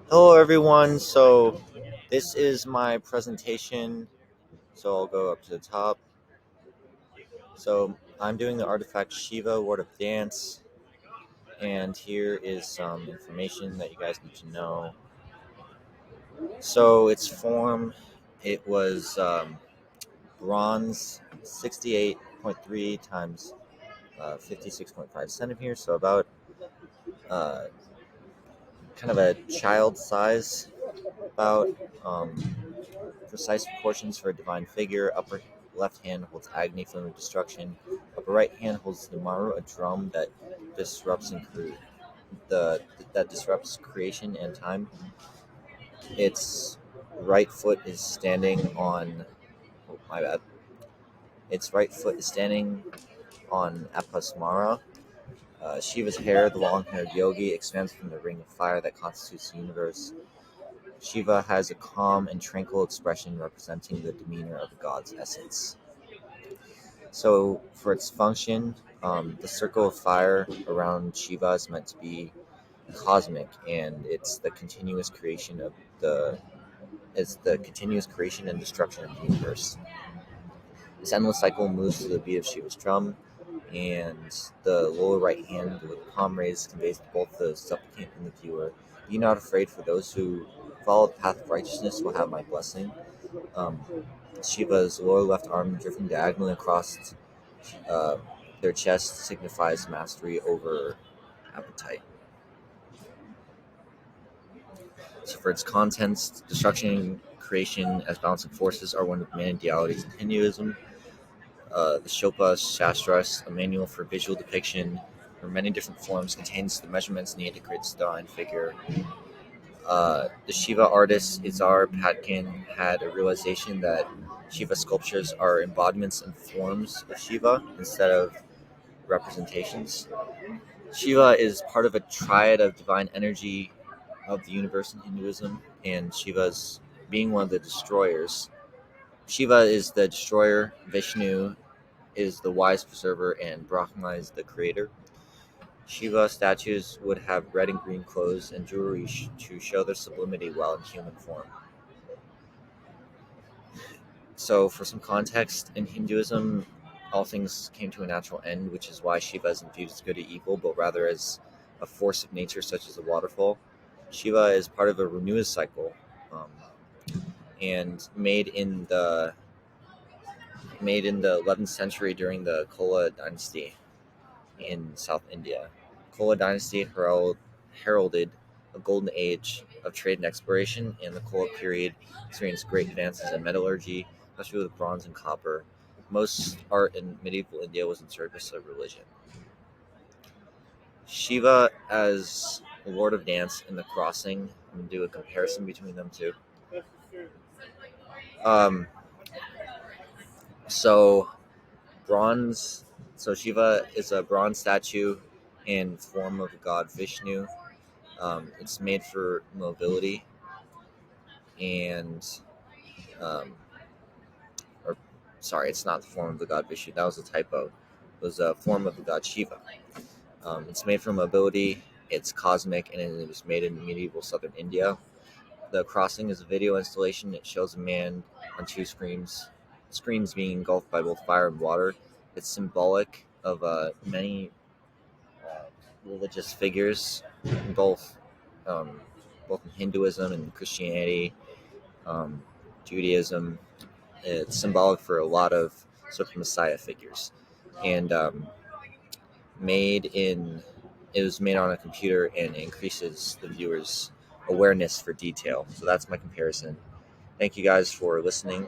Hello, everyone. So, this is my presentation. So, I'll go up to the top. So, I'm doing the artifact Shiva, Word of Dance. And here is some information that you guys need to know. So, its form, it was bronze 68.3 times 56.5 centimeters. So, about uh, kind of a child size, about. Um, Precise proportions for a divine figure. Upper left hand holds Agni, flame of destruction. Upper right hand holds the Maru, a drum that disrupts and the that disrupts creation and time. Its right foot is standing on. Oh, my bad. Its right foot is standing on Apasmara. Shiva's hair, the long-haired yogi, expands from the ring of fire that constitutes the universe. Shiva has a calm and tranquil expression representing the demeanor of the god's essence. So, for its function, the circle of fire around Shiva is meant to be cosmic, and it's the continuous creation and destruction of the universe. This endless cycle moves to the beat of Shiva's drum, and the lower right hand with palm raised conveys to both the supplicant and the viewer. Be not afraid, for those who follow the path of righteousness will have my blessing. Um, Shiva's lower left arm drifting diagonally across uh, their chest signifies mastery over appetite. So, for its contents, destruction and creation as balancing forces are one of the main idealities in Hinduism. The Shopa Shastras, a manual for visual depiction in many different forms, contains the measurements needed to create the divine figure. The Shiva artist Izar Patkin had a realization that Shiva sculptures are embodiments and forms of Shiva instead of representations. Shiva is part of a triad of divine energy of the universe in Hinduism, and Shiva's being one of the destroyers. Shiva is the destroyer, Vishnu is the wise preserver, and Brahma is the creator. Shiva statues would have red and green clothes and jewelry to show their sublimity while in human form. So, for some context, in Hinduism, all things came to a natural end, which is why Shiva isn't viewed as good or evil, but rather as a force of nature, such as a waterfall. Shiva is part of a renewal cycle, um, and made in the 11th century during the Chola dynasty in South India. Chola dynasty heralded a golden age of trade and exploration, and the Chola period experienced great advances in metallurgy, especially with bronze and copper. Most art in medieval India was in service of religion. Shiva as Lord of Dance in the Crossing. I'm going to do a comparison between them two. Um, so bronze. So Shiva is a bronze statue in form of the god Vishnu. It's made for mobility, and um, or sorry, it's not the form of the god Vishnu. That was a typo. It was a form of the god Shiva. It's made for mobility. It's cosmic, and it was made in medieval southern India. The Crossing is a video installation. It shows a man on two screens being engulfed by both fire and water. It's symbolic of many uh, religious figures, both um, both in Hinduism and Christianity, um, Judaism. It's symbolic for a lot of sort of Messiah figures, and made in it was made on a computer and increases the viewer's awareness for detail. So that's my comparison. Thank you guys for listening.